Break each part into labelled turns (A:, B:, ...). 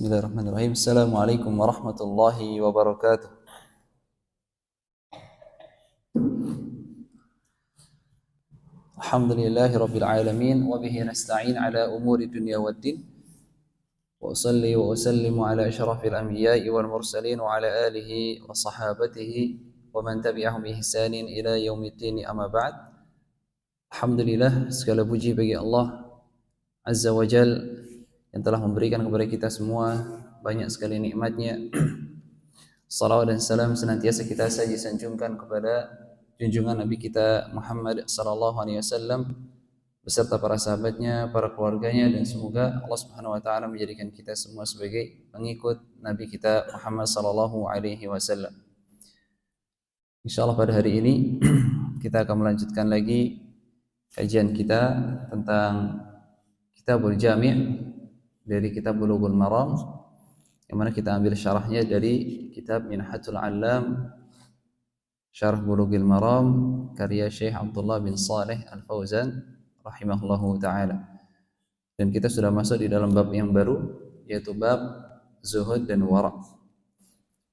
A: Bismillahirrahmanirrahim. Assalamualaikum warahmatullahi wabarakatuh. Alhamdulillahi rabbil alamin wa bihi nasta'in ala umuri dunya waddin. Wa usalli wa usallimu ala asyrafil anbiya'i wal mursalin wa ala alihi wa sahabatihi wa man tabi'ahum bi ihsanin ila yaumiddin, amma ba'd. Alhamdulillah, segala puji bagi Allah Azza wa Jal yang telah memberikan kepada kita semua banyak sekali nikmatnya. Salawat dan salam senantiasa kita saja sanjungkan kepada junjungan Nabi kita Muhammad sallallahu alaihi wasallam beserta para sahabatnya, para keluarganya, dan semoga Allah Subhanahu wa taala menjadikan kita semua sebagai pengikut Nabi kita Muhammad sallallahu alaihi wasallam. Insyaallah pada hari ini kita akan melanjutkan lagi kajian kita tentang Kitabul Jami' dari kitab Bulughul Maram, yang mana kita ambil syarahnya dari kitab Minhatul Allam Syarah Bulughul Maram karya Syekh Abdullah bin Saleh Al-Fauzan rahimahullahu taala. Dan kita sudah masuk di dalam bab yang baru, yaitu bab zuhud dan wara.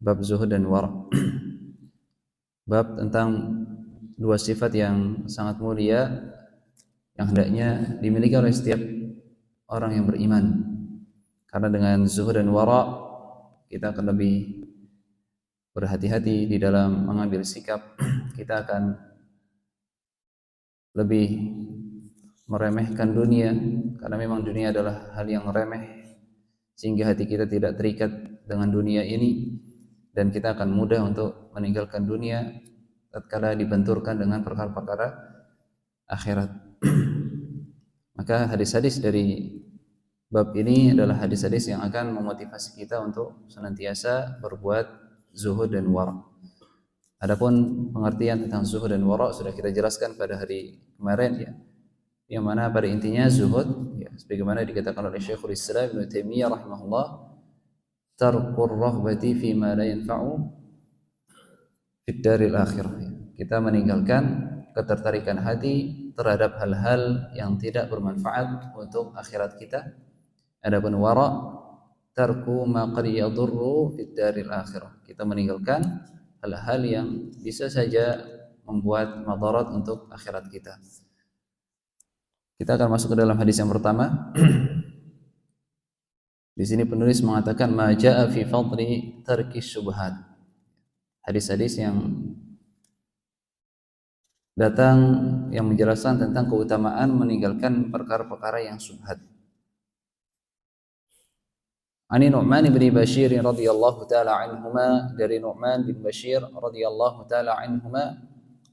A: Bab zuhud dan wara. Bab tentang dua sifat yang sangat mulia yang hendaknya dimiliki oleh setiap orang yang beriman. Karena dengan zuhud dan wara kita akan lebih berhati-hati di dalam mengambil sikap. Kita akan lebih meremehkan dunia, karena memang dunia adalah hal yang remeh, sehingga hati kita tidak terikat dengan dunia ini, dan kita akan mudah untuk meninggalkan dunia tatkala dibenturkan dengan perkara-perkara akhirat. Maka hadis-hadis dari bab ini adalah hadis-hadis yang akan memotivasi kita untuk senantiasa berbuat zuhud dan wara. Adapun pengertian tentang zuhud dan wara sudah kita jelaskan pada hari kemarin, ya. Yang mana pada intinya zuhud, ya, sebagaimana dikatakan oleh Syekhul Islam Ibnu Taimiyah rahimahullah, tarkur rahbati fi ma la yanfa'u fid daril akhirah. Kita meninggalkan ketertarikan hati terhadap hal-hal yang tidak bermanfaat untuk akhirat kita. Adapun wara, tarku ma qad yadurru fid daril akhirah. Kita meninggalkan hal-hal yang bisa saja membuat madarat untuk akhirat kita. Kita akan masuk ke dalam hadis yang pertama. Di sini penulis mengatakan ma jaa fi fadli tarki syubhat. Hadis-hadis yang datang yang menjelaskan tentang keutamaan meninggalkan perkara-perkara yang syubhat. Ani Nu'man bin Bashir radhiyallahu taala anhuma, dari Nu'man bin Bashir radhiyallahu taala anhuma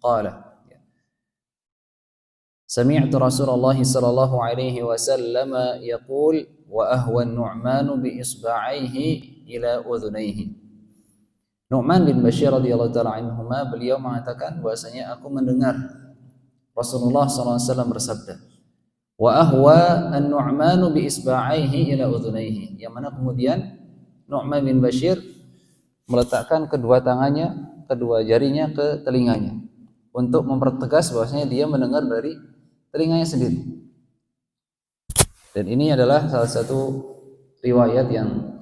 A: qala, sami'tu Rasulullah sallallahu alaihi wasallam yaqul wa ahwa an-Nu'man bi isba'aihi ila udhunayhi. Nu'man bin Bashir radhiyallahu taala anhuma, beliau mengatakan bahwasanya aku mendengar Rasulullah sallallahu alaihi wasallam bersabda, wa ahwa an-Nu'manu bi isba'aihi ila udhunayhi, yang mana kemudian Nu'man bin Bashir meletakkan kedua tangannya, kedua jarinya ke telinganya untuk mempertegas bahwasanya dia mendengar dari telinganya sendiri. Dan ini adalah salah satu riwayat yang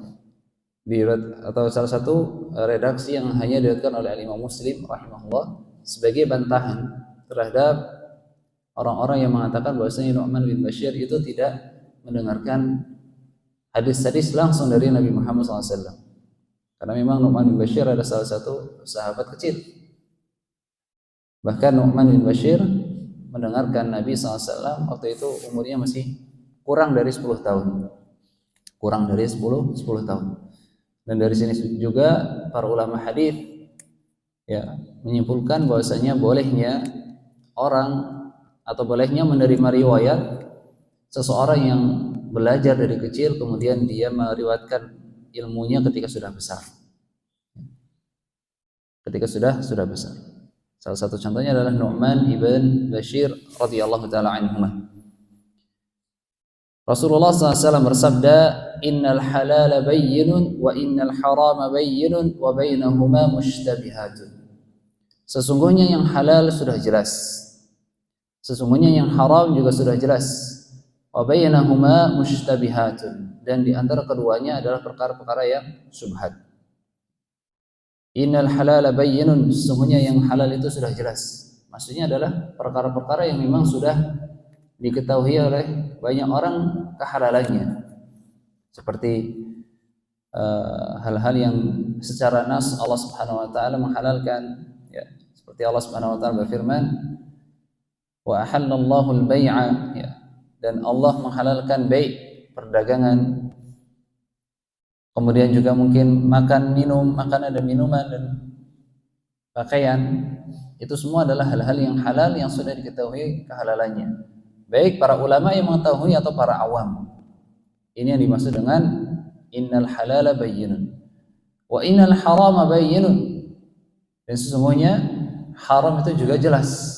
A: atau salah satu redaksi yang hanya diriwayatkan oleh Imam Muslim rahimahullah sebagai bantahan terhadap orang-orang yang mengatakan bahwasanya Nu'man bin Bashir itu tidak mendengarkan hadis-hadis langsung dari Nabi Muhammad SAW. Karena memang Nu'man bin Bashir adalah salah satu sahabat kecil. Bahkan Nu'man bin Bashir mendengarkan Nabi SAW waktu itu umurnya masih kurang dari 10 tahun. Kurang dari 10 tahun. Dan dari sini juga para ulama hadis, ya, menyimpulkan bahwasanya bolehnya orang atau bolehnya menerima riwayat seseorang yang belajar dari kecil kemudian dia meriwayatkan ilmunya ketika sudah besar. Ketika sudah besar. Salah satu contohnya adalah Nu'man ibn Bashir radhiyallahu taala anhuma. Rasulullah SAW bersabda, innal halala bayyinun wa innal harama bayyinun wa bainahuma mushtabihatun. Sesungguhnya yang halal sudah jelas, sesungguhnya yang haram juga sudah jelas. wa bainahuma mushtabihatun, dan di antara keduanya adalah perkara-perkara yang syubhat. Innal halala bayyinun, sesungguhnya yang halal itu sudah jelas. Maksudnya adalah perkara-perkara yang memang sudah diketahui oleh banyak orang kehalalannya, seperti hal-hal yang secara nas Allah Subhanahu wa taala menghalalkan, ya, seperti Allah Subhanahu wa taala berfirman, wa ahallallahu al-bai'a, ya, dan Allah menghalalkan bai', perdagangan. Kemudian juga mungkin makan minum, makanan dan minuman dan pakaian, itu semua adalah hal-hal yang halal yang sudah diketahui kehalalannya, baik para ulama yang mengetahui atau para awam. Ini yang dimaksud dengan innal halala bayyinun wa innal harama bayyinun, dan sesungguhnya haram itu juga jelas.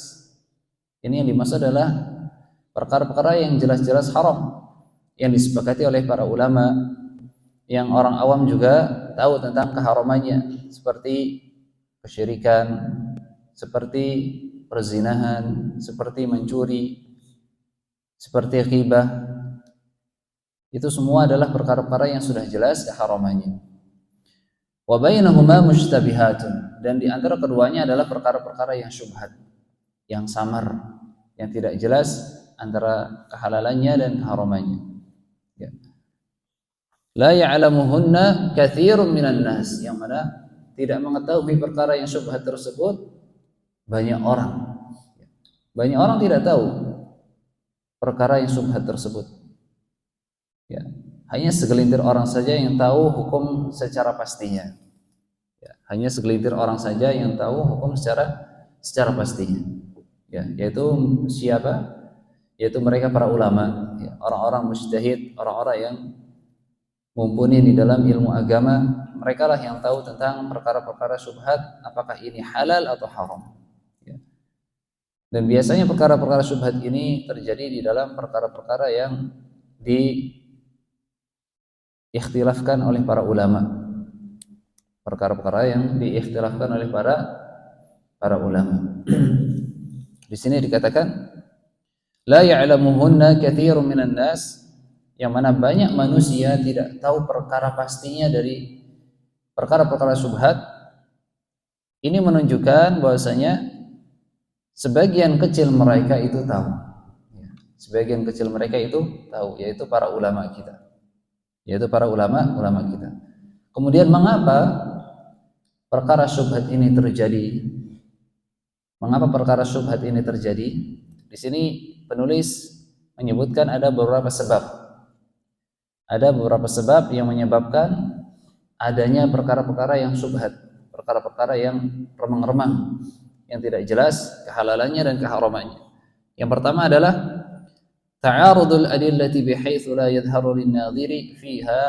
A: Ini yang dimaksud adalah perkara-perkara yang jelas-jelas haram, yang disepakati oleh para ulama, yang orang awam juga tahu tentang keharamannya, seperti kesyirikan, seperti perzinahan, seperti mencuri, seperti ghibah. Itu semua adalah perkara-perkara yang sudah jelas keharamannya. Wa bainahuma mushtabihatun, dan di antara keduanya adalah perkara-perkara yang syubhat, yang samar, yang tidak jelas antara kehalalannya dan keharamannya. Ya. La ya'lamuhunna katsirun minan nas, yang mana tidak mengetahui perkara yang syubhat tersebut banyak orang. Banyak orang tidak tahu perkara yang syubhat tersebut. Ya, hanya segelintir orang saja yang tahu hukum secara pastinya. Ya, hanya segelintir orang saja yang tahu hukum secara pastinya. Ya, yaitu siapa? Yaitu mereka para ulama, ya, orang-orang mujtahid, orang-orang yang mumpuni di dalam ilmu agama. Mereka lah yang tahu tentang perkara-perkara syubhat, apakah ini halal atau haram. Ya. Dan biasanya perkara-perkara syubhat ini terjadi di dalam perkara-perkara yang diikhtilafkan oleh para ulama. Perkara-perkara yang diikhtilafkan oleh para ulama. Di sini dikatakan la ya'lamuhunna katsirun minan nas, yang mana banyak manusia tidak tahu perkara pastinya dari perkara-perkara syubhat. Ini menunjukkan bahwasanya sebagian kecil mereka itu tahu. Sebagian kecil mereka itu tahu, yaitu para ulama kita. Yaitu para ulama kita. Kemudian mengapa perkara syubhat ini terjadi? Mengapa perkara syubhat ini terjadi? Di sini penulis menyebutkan ada beberapa sebab. Ada beberapa sebab yang menyebabkan adanya perkara-perkara yang syubhat, perkara-perkara yang remang-remang, yang tidak jelas kehalalannya dan keharamannya. Yang pertama adalah ta'arudul adillati bihaitsu la yadhharu lin-nadhiri fiha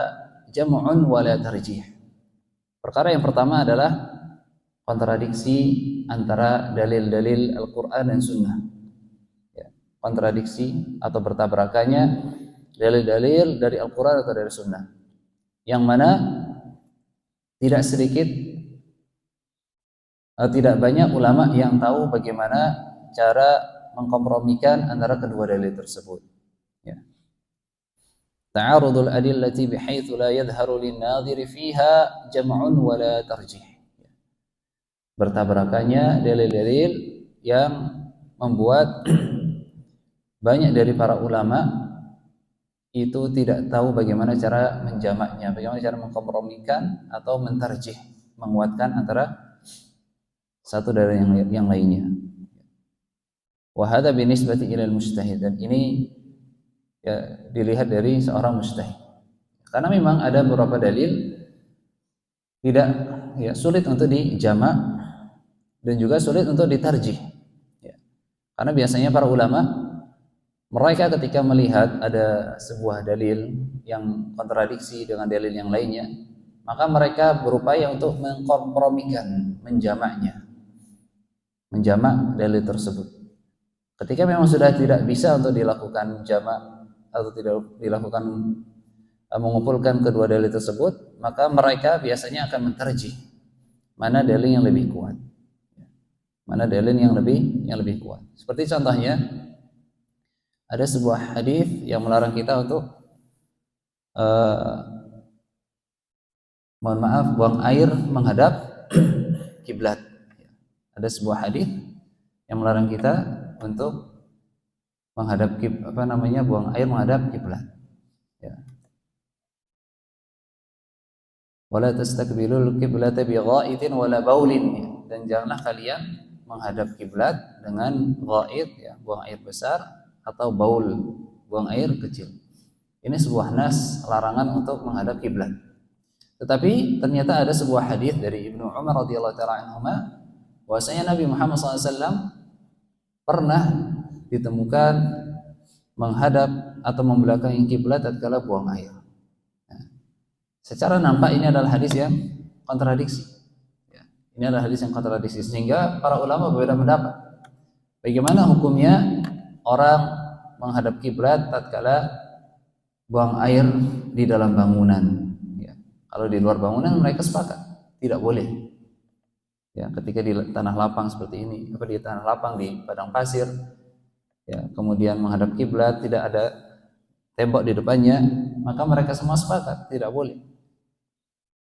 A: jam'un wa la tarjih. Perkara yang pertama adalah kontradiksi antara dalil-dalil Al-Quran dan Sunnah. Ya, kontradiksi atau bertabrakannya dalil-dalil dari Al-Quran atau dari Sunnah, yang mana tidak sedikit atau tidak banyak ulama yang tahu bagaimana cara mengkompromikan antara kedua dalil tersebut. Ya. Ta'arudul adillati bihaitsu la yadhharu lin-nadhiri fiha jam'un wa la tarjih. Bertabrakannya dalil-dalil yang membuat banyak dari para ulama itu tidak tahu bagaimana cara menjamaknya, bagaimana cara mengkompromikan atau mentarjih, menguatkan antara satu dari yang lainnya. Wa hadza binisbati ila al-mujtahid, dan ini ya dilihat dari seorang mujtahid. Karena memang ada beberapa dalil tidak sulit untuk dijamak dan juga sulit untuk ditarjih. Ya. Karena biasanya para ulama, mereka ketika melihat ada sebuah dalil yang kontradiksi dengan dalil yang lainnya, maka mereka berupaya untuk mengkompromikan, menjamak dalil tersebut. Ketika memang sudah tidak bisa untuk dilakukan jamak atau tidak dilakukan mengumpulkan kedua dalil tersebut, maka mereka biasanya akan mentarjih mana dalil yang lebih kuat. Mana dalil yang lebih kuat. Seperti contohnya ada sebuah hadis yang melarang kita untuk mohon maaf buang air menghadap kiblat. Ada sebuah hadis yang melarang kita untuk menghadap buang air menghadap kiblat. Ya. Wala tastakbilul qiblata bighaitin wala baulin, ya. Dan janganlah kalian menghadap kiblat dengan ghaid, ya, buang air besar, atau baul, buang air kecil. Ini sebuah nas larangan untuk menghadap kiblat. Tetapi ternyata ada sebuah hadis dari Ibnu Umar radhiyallahu taala anhuma bahwasanya Nabi Muhammad SAW pernah ditemukan menghadap atau membelakangi kiblat tatkala buang air. Nah, secara nampak ini adalah hadis yang kontradiksi. Ya, ini adalah hadis yang kontradiksi sehingga para ulama berbeda pendapat. Bagaimana hukumnya orang menghadap kiblat tatkala buang air di dalam bangunan? Ya, kalau di luar bangunan mereka sepakat tidak boleh. Ya, ketika di tanah lapang seperti ini, di tanah lapang di padang pasir, ya, kemudian menghadap kiblat, tidak ada tembok di depannya, maka mereka semua sepakat tidak boleh.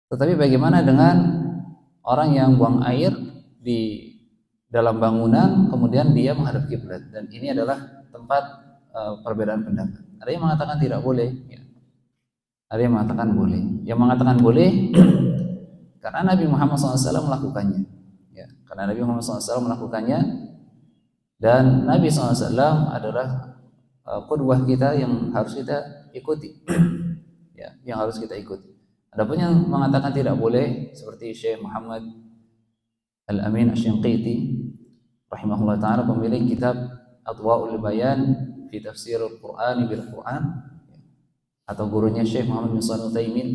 A: Tetapi bagaimana dengan orang yang buang air di dalam bangunan kemudian dia menghadap kiblat? Dan ini adalah tempat perbedaan pendapat. Ada yang mengatakan tidak boleh, ya. Ada yang mengatakan boleh. Yang mengatakan boleh karena Nabi Muhammad SAW melakukannya, ya, karena Nabi Muhammad SAW melakukannya, dan Nabi SAW adalah qudwah kita yang harus kita ikuti, ya, yang harus kita ikuti. Adapun yang mengatakan tidak boleh seperti Syekh Muhammad Al-Amin Asy-Syanqiti rahimahullah taala, pemilik kitab Adwaul Bayan fi Tafsir Al-Qur'an bil Qur'an, atau gurunya Syekh Muhammad bin Shalih Al-Utsaimin,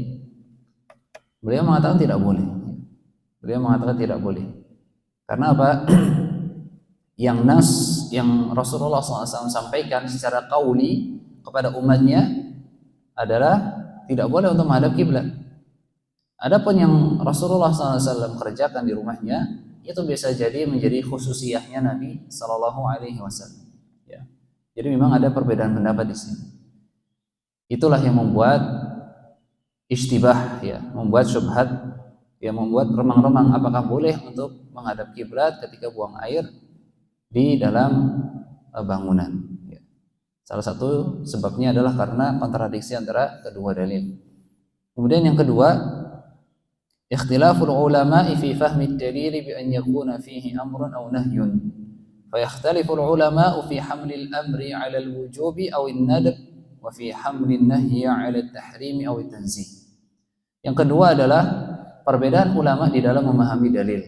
A: beliau mengatakan tidak boleh. Beliau mengatakan tidak boleh. Karena apa? Yang nas yang Rasulullah SAW sampaikan secara qauli kepada umatnya adalah tidak boleh untuk menghadap kiblat. Adapun yang Rasulullah SAW kerjakan di rumahnya itu bisa jadi menjadi khususiyahnya Nabi Sallallahu Alaihi Wasallam. Ya. Jadi memang ada perbedaan pendapat di sini. Itulah yang membuat ishtibah, ya, membuat syubhat, ya, membuat remang-remang apakah boleh untuk menghadap kiblat ketika buang air di dalam bangunan. Ya. Salah satu sebabnya adalah karena kontradiksi antara kedua dalil. Kemudian yang kedua, ikhtilaful ulama'i fi fahmi ad-dalil bi an yakuna fihi amrun aw nahyun. Fa yakhtaliful ulama'u fi hamli al-amri 'ala al-wujubi aw an-nadb wa fi hamli an-nahyi 'ala at-tahrimi aw at-tanzih. Yang kedua adalah perbedaan ulama di dalam memahami dalil,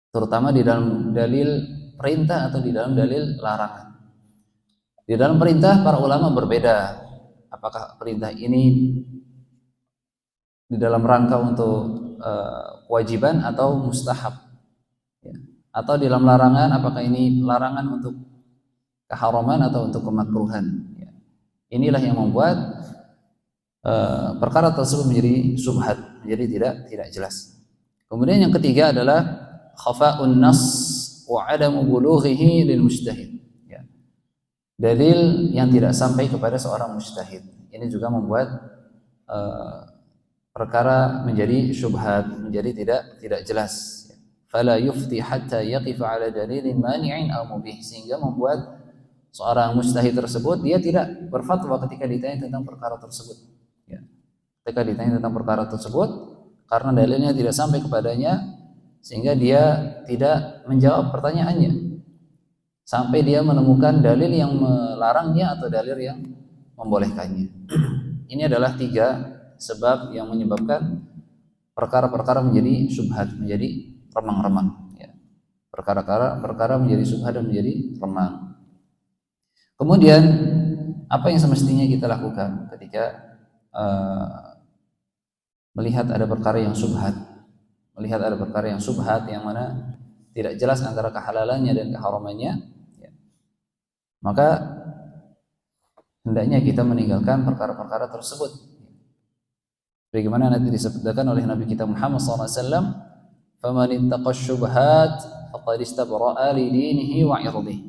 A: terutama di dalam dalil perintah atau di dalam dalil larangan. Di dalam perintah para ulama berbeda, apakah perintah ini di dalam rangka untuk kewajiban atau mustahab, ya. Atau di dalam larangan, apakah ini larangan untuk keharaman atau untuk kemakruhan, ya. Inilah yang membuat perkara tersebut menjadi subhat, menjadi tidak jelas. Kemudian yang ketiga adalah khafa'un nas wa 'adamu bulughihi lil mujtahid, ya. Dalil yang tidak sampai kepada seorang mujtahid. Ini juga membuat perkara menjadi syubhat, menjadi tidak jelas. Fala yufti hatta yaqifa 'ala dalilin mani'in aw mubih, sehingga membuat seorang mujtahid tersebut dia tidak berfatwa ketika ditanya tentang perkara tersebut. Ya. Ketika ditanya tentang perkara tersebut karena dalilnya tidak sampai kepadanya, sehingga dia tidak menjawab pertanyaannya sampai dia menemukan dalil yang melarangnya atau dalil yang membolehkannya. Ini adalah 3 sebab yang menyebabkan perkara-perkara menjadi syubhat, menjadi remang-remang, ya. Perkara menjadi syubhat dan menjadi remang. Kemudian apa yang semestinya kita lakukan ketika melihat ada perkara yang syubhat, yang mana tidak jelas antara kehalalannya dan keharamannya, ya. Maka hendaknya kita meninggalkan perkara-perkara tersebut. Bagaimana nanti disebutkan oleh Nabi kita Muhammad SAW, "Faman ittaqa syubhat faqad istabra'a li dinihi wa 'irdihi."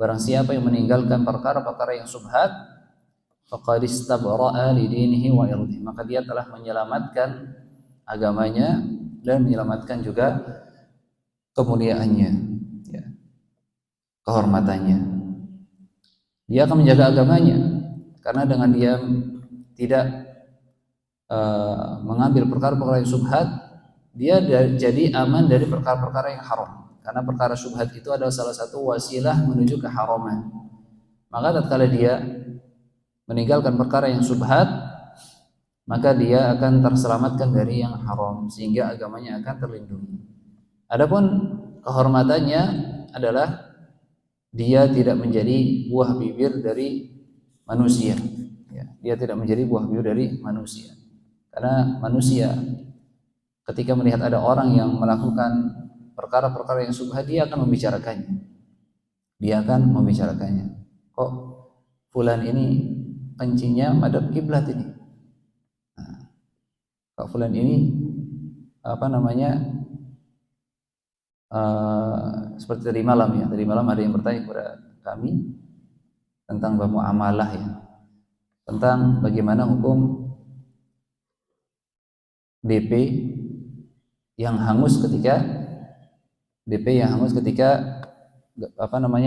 A: barang siapa yang meninggalkan perkara-perkara yang subhat, faqad istabra'a li dinihi wa irdihi, maka dia telah menyelamatkan agamanya dan menyelamatkan juga kemuliaannya, ya, kehormatannya. Dia akan menjaga agamanya karena dengan dia tidak mengambil perkara-perkara yang subhat, dia jadi aman dari perkara-perkara yang haram. Karena perkara subhat itu adalah salah satu wasilah menuju keharaman. Maka tatkala dia meninggalkan perkara yang subhat, maka dia akan terselamatkan dari yang haram sehingga agamanya akan terlindungi. Adapun kehormatannya adalah dia tidak menjadi buah bibir dari manusia. Ya, dia tidak menjadi buah bibir dari manusia. Karena manusia ketika melihat ada orang yang melakukan perkara-perkara yang subhat, dia akan membicarakannya. Dia akan membicarakannya. Kok fulan ini kencingnya madhab kiblat ini? Nah, kok fulan ini seperti tadi malam ya. Tadi malam ada yang bertanya kepada kami tentang bab muamalah ya. Tentang bagaimana hukum DP yang hangus ketika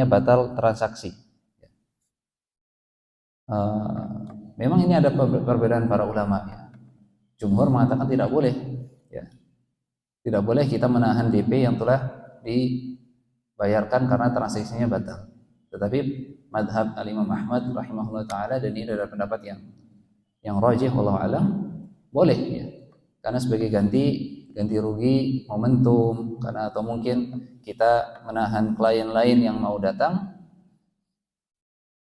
A: batal transaksi. Memang ini ada perbedaan para ulama ya. Jumhur mengatakan tidak boleh ya. Tidak boleh kita menahan DP yang telah dibayarkan karena transaksinya batal. Tetapi madhab al-Imam Ahmad rahimahullah ta'ala, dan ini adalah pendapat yang rajih wallahu alam, boleh ya. Karena sebagai ganti rugi momentum, karena atau mungkin kita menahan klien lain yang mau datang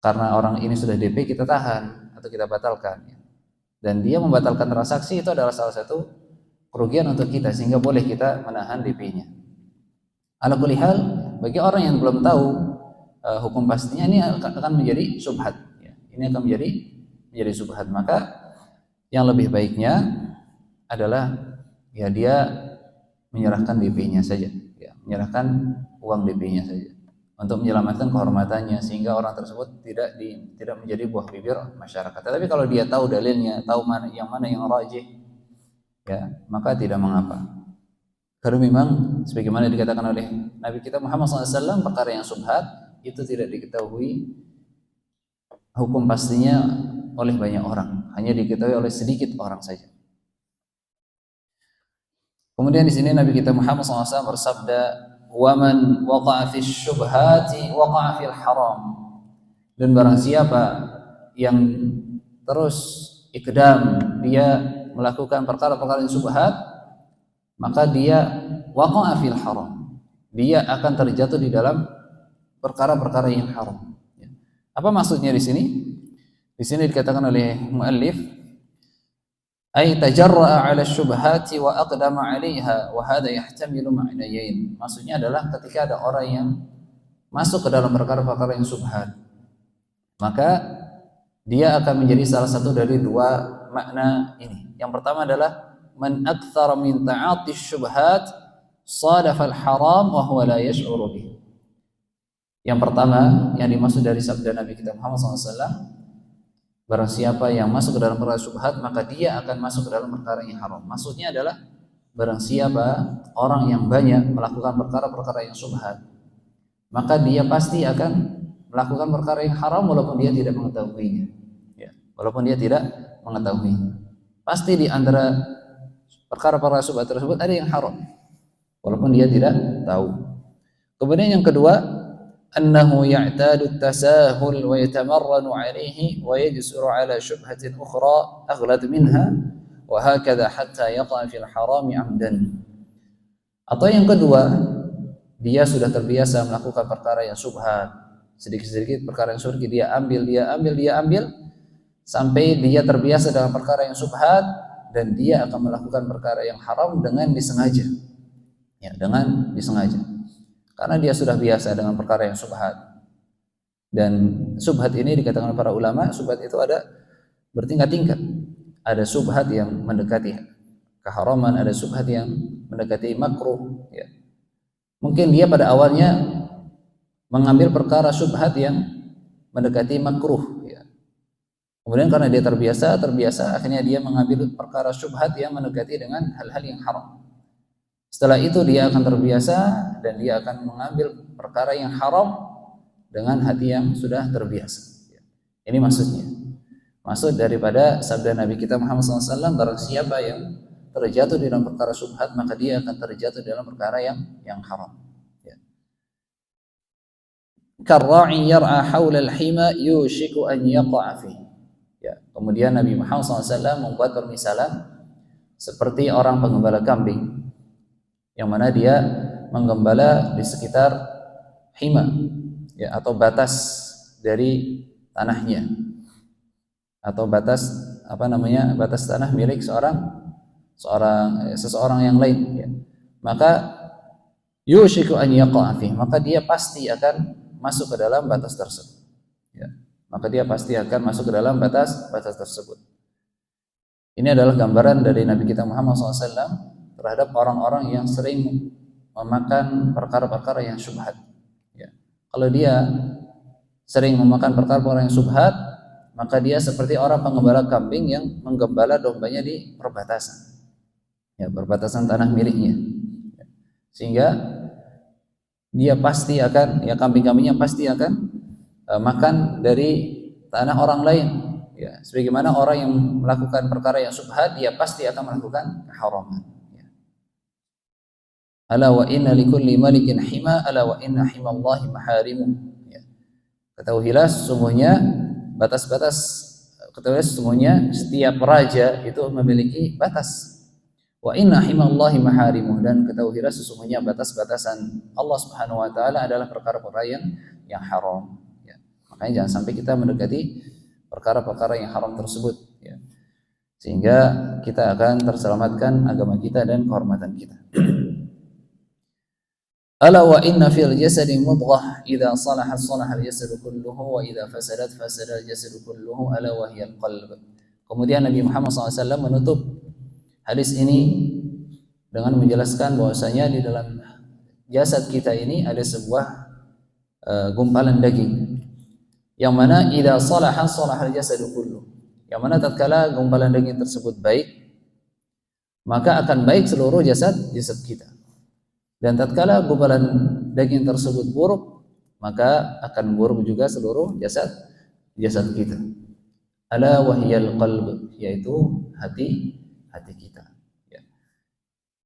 A: karena orang ini sudah DP, kita tahan atau kita batalkan ya. Dan dia membatalkan transaksi, itu adalah salah satu kerugian untuk kita, sehingga boleh kita menahan DP-nya. Ala kulli hal, bagi orang yang belum tahu hukum pastinya, ini akan menjadi subhat ya. Ini akan menjadi subhat. Maka yang lebih baiknya adalah ya dia menyerahkan DP-nya saja ya, menyerahkan uang DP-nya saja untuk menyelamatkan kehormatannya, sehingga orang tersebut tidak menjadi buah bibir masyarakat. Tetapi kalau dia tahu dalilnya, tahu mana yang rajih ya, maka tidak mengapa. Karena memang sebagaimana dikatakan oleh Nabi kita Muhammad SAW, perkara yang subhat itu tidak diketahui hukum pastinya oleh banyak orang, hanya diketahui oleh sedikit orang saja. Kemudian di sini Nabi kita Muhammad SAW bersabda, "Waman waqa'a fi syubhati waqa'a fil haram." Dan barang siapa yang terus ikdam, dia melakukan perkara-perkara yang subhat, maka dia waqa'a fil haram. Dia akan terjatuh di dalam perkara-perkara yang haram. Apa maksudnya di sini? Di sini dikatakan oleh muallif, ay tajarra'a 'ala syubhati wa aqdama 'alaiha wa hadha yahtamilu ma'nayain. Maksudnya adalah ketika ada orang yang masuk ke dalam perkara-perkara yang subhat, maka dia akan menjadi salah satu dari dua makna ini. Yang pertama adalah man aktsara min ta'ati syubhat sadafa al-haram wa huwa la yash'uru bih. Yang pertama yang dimaksud dari sabda Nabi kita Muhammad SAW, barang siapa yang masuk ke dalam perkara subhat, maka dia akan masuk ke dalam perkara yang haram. Maksudnya adalah barang siapa orang yang banyak melakukan perkara-perkara yang subhat, maka dia pasti akan melakukan perkara yang haram walaupun dia tidak mengetahuinya. Ya, walaupun dia tidak mengetahuinya. Pasti di antara perkara-perkara subhat tersebut ada yang haram, walaupun dia tidak tahu. Kemudian yang kedua, أنه يعتاد التساهل ويتمرن عليه ويجسر على شبهة أخرى أغلظ منها وهكذا حتى يقع في الحرام عمدا. Atau yang kedua, dia sudah terbiasa melakukan perkara yang subhat, sedikit-sedikit perkara yang subhat dia ambil sampai dia terbiasa dengan perkara yang subhat, dan dia akan melakukan perkara yang haram dengan disengaja. Ya, dengan disengaja. Karena dia sudah biasa dengan perkara yang subhat. Dan subhat ini dikatakan para ulama, subhat itu ada bertingkat-tingkat. Ada subhat yang mendekati keharaman, ada subhat yang mendekati makruh ya. Mungkin dia pada awalnya mengambil perkara syubhat yang mendekati makruh ya. Kemudian karena dia terbiasa akhirnya dia mengambil perkara syubhat yang mendekati dengan hal-hal yang haram. Setelah itu dia akan terbiasa dan dia akan mengambil perkara yang haram dengan hati yang sudah terbiasa. Ini maksudnya. Maksud daripada sabda Nabi kita Muhammad SAW, barang siapa yang terjatuh dalam perkara syubhat maka dia akan terjatuh dalam perkara yang haram. Karra'i yar'a haula al-hima yushiku an yaqa'a fihi. Ya, kemudian Nabi Muhammad SAW membuat permisalan seperti orang penggembala kambing, yang mana dia menggembala di sekitar hima, ya, atau batas dari tanahnya, atau batas batas tanah milik seseorang yang lain. Ya. Maka yushiku an yaqa'a fihi, maka dia pasti akan masuk ke dalam batas tersebut. Ya. Maka dia pasti akan masuk ke dalam batas tersebut. Ini adalah gambaran dari Nabi kita Muhammad SAW terhadap orang-orang yang sering memakan perkara-perkara yang syubhat. Ya. Kalau dia sering memakan perkara-perkara yang syubhat, maka dia seperti orang penggembala kambing yang menggembala dombanya di perbatasan, ya, perbatasan tanah miliknya. Ya. Sehingga dia pasti akan, ya, kambing-kambingnya pasti akan makan dari tanah orang lain. Ya, sebagaimana orang yang melakukan perkara yang syubhat, dia pasti akan melakukan keharaman. Ya. Ala wa inna likulli malikin hima, ala wa inna himallahi maharimu. Ya. Ketahuilah sesungguhnya sesungguhnya setiap raja itu memiliki batas. Wa inna himallahi maharimu, dan ketahuilah sesungguhnya batas-batasan Allah Subhanahu wa taala adalah perkara-perkara yang haram. Ya. Makanya jangan sampai kita mendekati perkara-perkara yang haram tersebut, ya. Sehingga kita akan terselamatkan agama kita dan kehormatan kita. Ala wa inna fil jasadi mudghah idza salahat salaha al-jasadu kulluhu wa idza fasadat fasada al-jasadu kulluhu ala wa hiya al-qalb. Kemudian Nabi Muhammad SAW menutup hadis ini dengan menjelaskan bahwasanya di dalam jasad kita ini ada sebuah gumpalan daging, yang mana idza salaha salaha al-jasadu kullu, yang mana tatkala gumpalan daging tersebut baik, maka akan baik seluruh jasad kita. Dan tatkala gumpalan daging tersebut buruk, maka akan buruk juga seluruh jasad kita. Ala wahyal qalb, yaitu hati kita. Ya.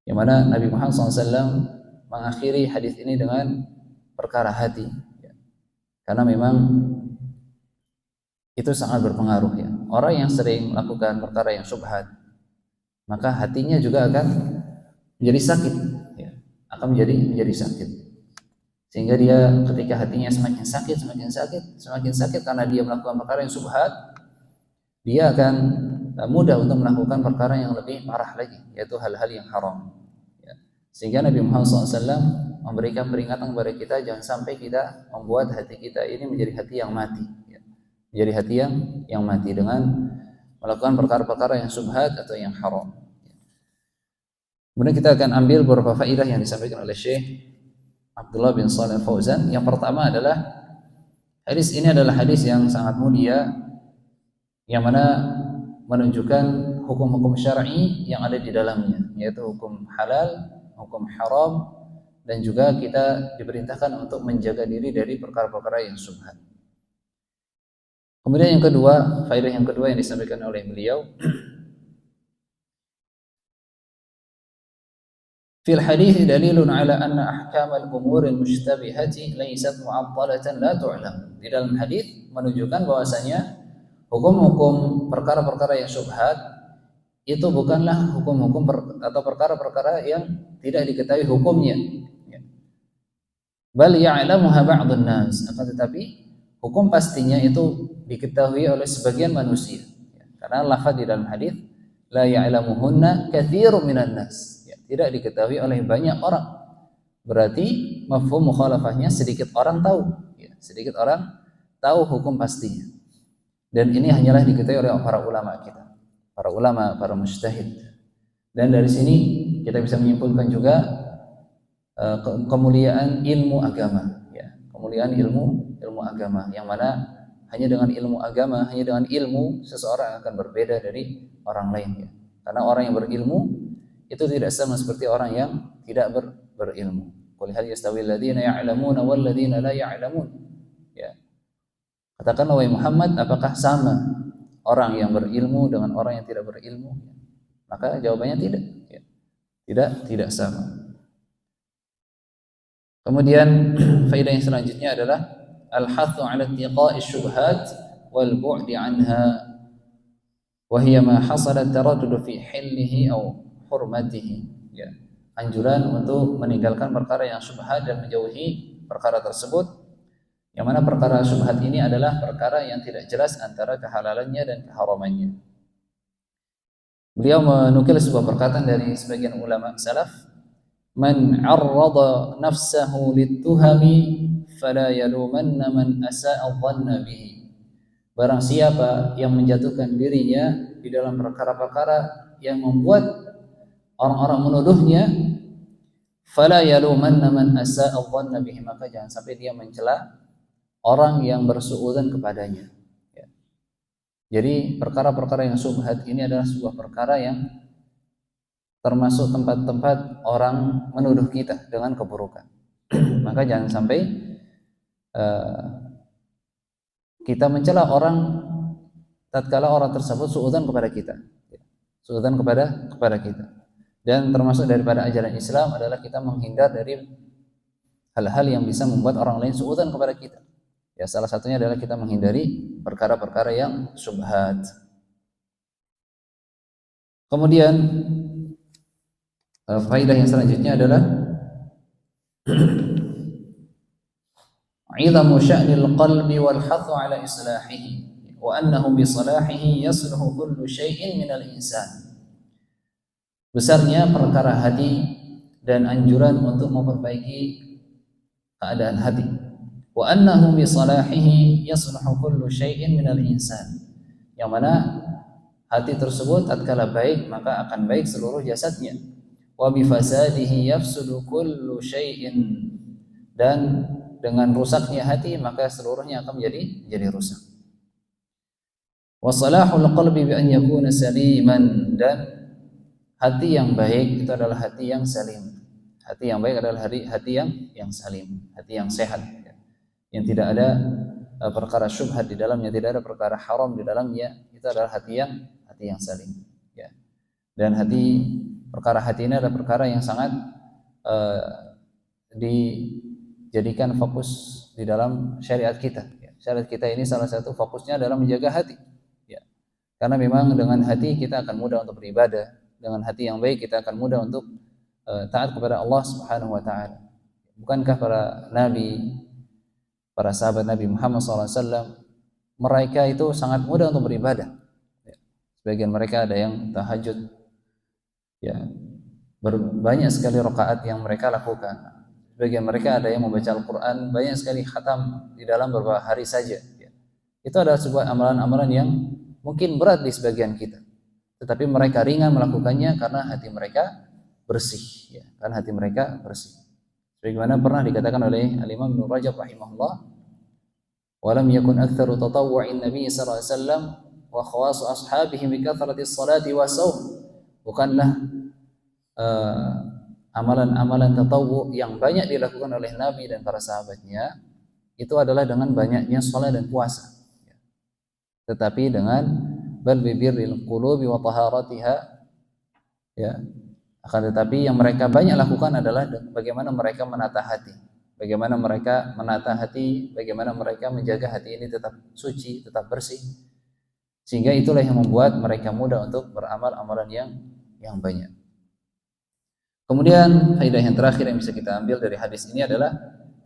A: Yang mana Nabi Muhammad SAW mengakhiri hadis ini dengan perkara hati. Ya. Karena memang itu sangat berpengaruh, ya. Orang yang sering melakukan perkara yang syubhat, maka hatinya juga akan menjadi sakit, ya. Akan menjadi sakit. Sehingga dia ketika hatinya semakin sakit karena dia melakukan perkara yang syubhat, dia akan mudah untuk melakukan perkara yang lebih parah lagi, yaitu hal-hal yang haram. Ya. Sehingga Nabi Muhammad SAW memberikan peringatan kepada kita, jangan sampai kita membuat hati kita ini menjadi hati yang mati, ya. Menjadi hati yang mati dengan melakukan perkara-perkara yang syubhat atau yang haram. Kemudian kita akan ambil beberapa faedah yang disampaikan oleh Syekh Abdullah bin Shalih Fauzan. Yang pertama adalah hadis ini adalah hadis yang sangat mulia, yang mana menunjukkan hukum-hukum syar'i yang ada di dalamnya, yaitu hukum halal, hukum haram, dan juga kita diperintahkan untuk menjaga diri dari perkara-perkara yang syubhat. Kemudian yang kedua, faedah yang kedua yang disampaikan oleh beliau, fil hadits dalilun ala anna ahkam al-umur al-mushtabihati laysat mu'attalatan la tu'lam. Di dalam hadis menunjukkan bahwasanya hukum-hukum perkara-perkara yang syubhat itu bukanlah hukum-hukum atau perkara-perkara yang tidak diketahui hukumnya. Bal ya'lamuha ba'dun nas, akan tetapi hukum pastinya itu diketahui oleh sebagian manusia. Karena lafaz di dalam hadis la ya'lamuhunna katsirun minan nas, tidak diketahui oleh banyak orang. Berarti mafhum mukhalafahnya sedikit orang tahu, sedikit orang tahu hukum pastinya. Dan ini hanyalah diketahui oleh para ulama kita, para ulama, para mujtahid. Dan dari sini kita bisa menyimpulkan juga kemuliaan ilmu agama, ya. kemuliaan ilmu agama, yang mana hanya dengan ilmu agama, hanya dengan ilmu seseorang akan berbeda dari orang lain ya. Karena orang yang berilmu itu tidak sama seperti orang yang tidak berilmu. Qul hal yastawil ladzina ya'lamuna wal ladzina la ya'lamun. Ya. Katakanlah wahai Muhammad, apakah sama orang yang berilmu dengan orang yang tidak berilmu? Maka jawabannya tidak. Ya. Tidak sama. Kemudian faedah yang selanjutnya adalah al-hathu 'ala ittiqa'i syubhat wal bu'di 'anha wa hiya ma hasala taraddud fi hillihi aw hurmatihi. Ya. Anjuran untuk meninggalkan perkara yang syubhat dan menjauhi perkara tersebut, yang mana perkara syubhat ini adalah perkara yang tidak jelas antara kehalalannya dan keharamannya. Beliau menukil sebuah perkataan dari sebagian ulama salaf, man 'arrada nafsahu lit-tuhami fala yalumanna man asa'a dhanna bihi. Barang siapa yang menjatuhkan dirinya di dalam perkara-perkara yang membuat orang-orang menuduhnya, fala yalumanna man asa'a dhanna bihi, maka jangan sampai dia mencela orang yang bersuudzon kepadanya. Ya. Jadi perkara-perkara yang syubhat ini adalah sebuah perkara yang termasuk tempat-tempat orang menuduh kita dengan keburukan. Maka jangan sampai kita mencela orang tatkala orang tersebut suudzon kepada kita, suudzon kepada kita. Dan termasuk daripada ajaran Islam adalah kita menghindar dari hal-hal yang bisa membuat orang lain suudzon kepada kita. Ya, salah satunya adalah kita menghindari perkara-perkara yang syubhat. Kemudian faedah yang selanjutnya adalah izamu sya'nil qalbi wal hathu ala islahihi wa annahu bi salahihi yasluhu kullu syai'in minal insan. Besarnya perkara hati dan anjuran untuk memperbaiki keadaan hati. Wa annahu bi salahihi yasluhu kullu syai'in minal insan. Yang mana hati tersebut tatkala baik maka akan baik seluruh jasadnya. Wa bi fasadihi yafsudu kullu syai'in, dan dengan rusaknya hati maka seluruhnya akan menjadi rusak. Wa salahul qalbi bi an yakuna saliman, dan hati yang baik itu adalah hati yang salim. Hati yang baik adalah hati yang salim, hati yang sehat, yang tidak ada perkara syubhat di dalamnya, tidak ada perkara haram di dalamnya. Itu adalah hati yang salim. Ya. Dan perkara hati ini adalah perkara yang sangat dijadikan fokus di dalam syariat kita. Ya. Syariat kita ini salah satu fokusnya adalah menjaga hati. Ya. Karena memang dengan hati kita akan mudah untuk beribadah, dengan hati yang baik kita akan mudah untuk taat kepada Allah Subhanahu wa taala. Bukankah para nabi, para sahabat Nabi Muhammad SAW, mereka itu sangat mudah untuk beribadah. Ya. Sebagian mereka ada yang tahajud, ya, banyak sekali rakaat yang mereka lakukan. Sebagian mereka ada yang membaca Al-Quran banyak sekali khatam di dalam beberapa hari saja. Ya. Itu adalah sebuah amalan-amalan yang mungkin berat di sebagian kita, tetapi mereka ringan melakukannya karena hati mereka bersih. Ya. Karena hati mereka bersih. Sebagaimana pernah dikatakan oleh Al-Imam Ibnu Rajab rahimahullah, walam yakun aktsaru tatawwu'in Nabi sallallahu alaihi wasallam wa khawasu ashabihi bi kathrati sholati wa shaum. Bukanlah amalan-amalan tatawwu yang banyak dilakukan oleh Nabi dan para sahabatnya itu adalah dengan banyaknya salat dan puasa. Tetapi dengan bal bibirril qulubi wa taharatiha, ya. Akan tetapi yang mereka banyak lakukan adalah bagaimana mereka menata hati, bagaimana mereka menata hati, bagaimana mereka menjaga hati ini tetap suci, tetap bersih, sehingga itulah yang membuat mereka mudah untuk beramal amalan yang banyak. Kemudian faedah yang terakhir yang bisa kita ambil dari hadis ini adalah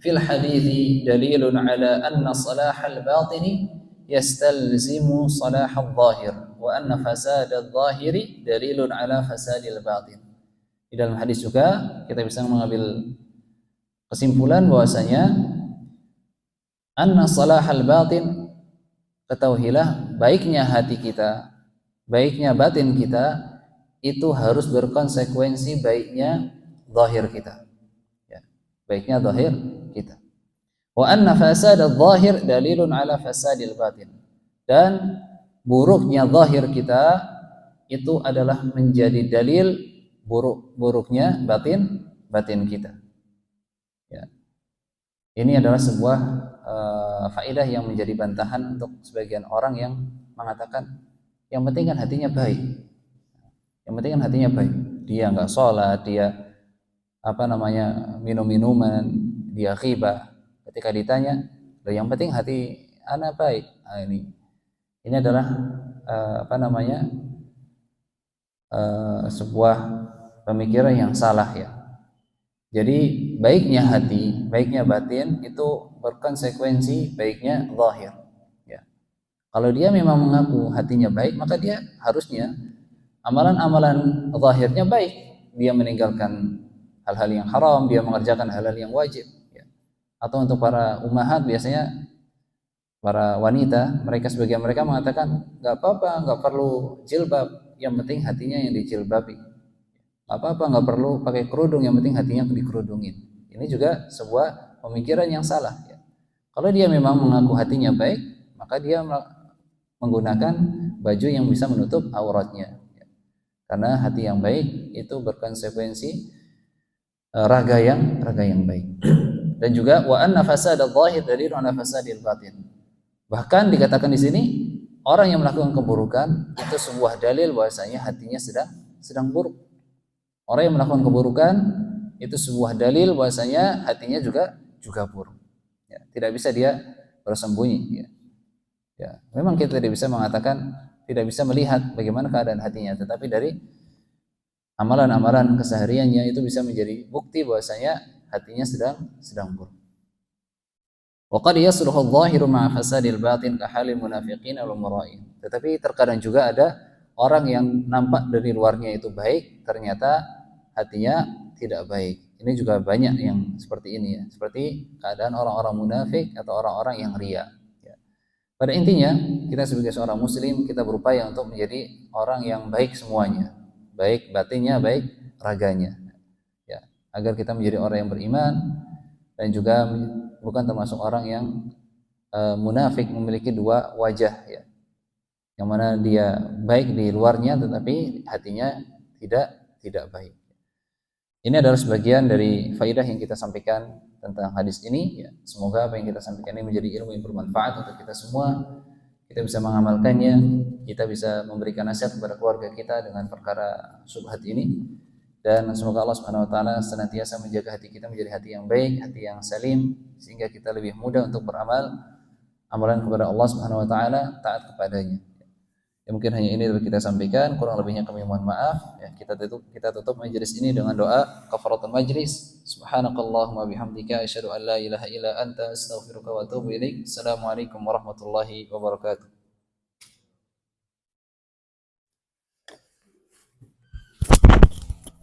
A: fil hadithi dalilun ala anna salahal batini yastalzimu salahal zahir wa anna fasadal zahiri dalilun ala fasadil batin. Di dalam hadis juga kita bisa mengambil kesimpulan bahwasanya anna salahal batin, ketahuilah baiknya hati kita, baiknya batin kita itu harus berkonsekuensi baiknya zahir kita. Ya, baiknya zahir kita. Wa anna fasadadz zahir dalilun ala fasadil batin. Dan buruknya zahir kita itu adalah menjadi dalil buruknya batin kita. Ya. Ini adalah sebuah faedah yang menjadi bantahan untuk sebagian orang yang mengatakan yang penting kan hatinya baik. Yang penting kan hatinya baik. Dia nggak sholat, dia minum-minuman, dia ghibah. Ketika ditanya, yang penting hati anak baik. Nah, ini adalah sebuah pemikiran yang salah ya. Jadi baiknya hati, baiknya batin itu berkonsekuensi baiknya zahir. Ya. Kalau dia memang mengaku hatinya baik, maka dia harusnya amalan-amalan zahirnya baik. Dia meninggalkan hal-hal yang haram, dia mengerjakan hal-hal yang wajib. Ya. Atau untuk para ummahat biasanya para wanita, sebagian mereka mengatakan nggak apa-apa, nggak perlu jilbab, yang penting hatinya yang dijilbabi. Apa-apa nggak perlu pakai kerudung, yang penting hatinya dikerudungin. Ini juga sebuah pemikiran yang salah ya. Kalau dia memang mengaku hatinya baik, maka dia menggunakan baju yang bisa menutup auratnya ya. Karena hati yang baik itu berkonsekuensi raga yang baik. Dan juga wa anna fasadadz zahir dalilun ala fasadil batin. Bahkan dikatakan di sini orang yang melakukan keburukan itu sebuah dalil bahwasanya hatinya sedang buruk. Orang yang melakukan keburukan itu sebuah dalil bahwasanya hatinya juga buruk. Ya, tidak bisa dia bersembunyi. Ya. Ya, memang kita tidak bisa mengatakan, tidak bisa melihat bagaimana keadaan hatinya, tetapi dari amalan-amalan kesehariannya itu bisa menjadi bukti bahwasanya hatinya sedang buruk. Wa qad yasluhu adh-dhahiru ma'a fasadil batin ka halil munafiqin wal mura'in. Tetapi terkadang juga ada orang yang nampak dari luarnya itu baik, ternyata hatinya tidak baik. Ini juga banyak yang seperti ini ya, seperti keadaan orang-orang munafik atau orang-orang yang riya. Ya. Pada intinya kita sebagai seorang muslim kita berupaya untuk menjadi orang yang baik semuanya, baik batinnya, baik raganya. Ya, agar kita menjadi orang yang beriman dan juga bukan termasuk orang yang munafik memiliki dua wajah ya. Yang mana dia baik di luarnya tetapi hatinya tidak baik. Ini adalah sebagian dari faidah yang kita sampaikan tentang hadis ini ya. Semoga apa yang kita sampaikan ini menjadi ilmu yang bermanfaat untuk kita semua. Kita bisa mengamalkannya, kita bisa memberikan nasihat kepada keluarga kita dengan perkara syubhat ini. Dan semoga Allah Subhanahu wa taala senantiasa menjaga hati kita menjadi hati yang baik, hati yang salim sehingga kita lebih mudah untuk beramal amalan kepada Allah Subhanahu wa taala, taat kepadanya. Ya, mungkin hanya ini yang kita sampaikan, kurang lebihnya kami mohon maaf. Ya, kita tutup majelis ini dengan doa kafaratul majlis. Subhanakallahumma bihamdika asyhadu an la ilaha illa anta astaghfiruka wa atubu ilaik. Assalamualaikum warahmatullahi wabarakatuh.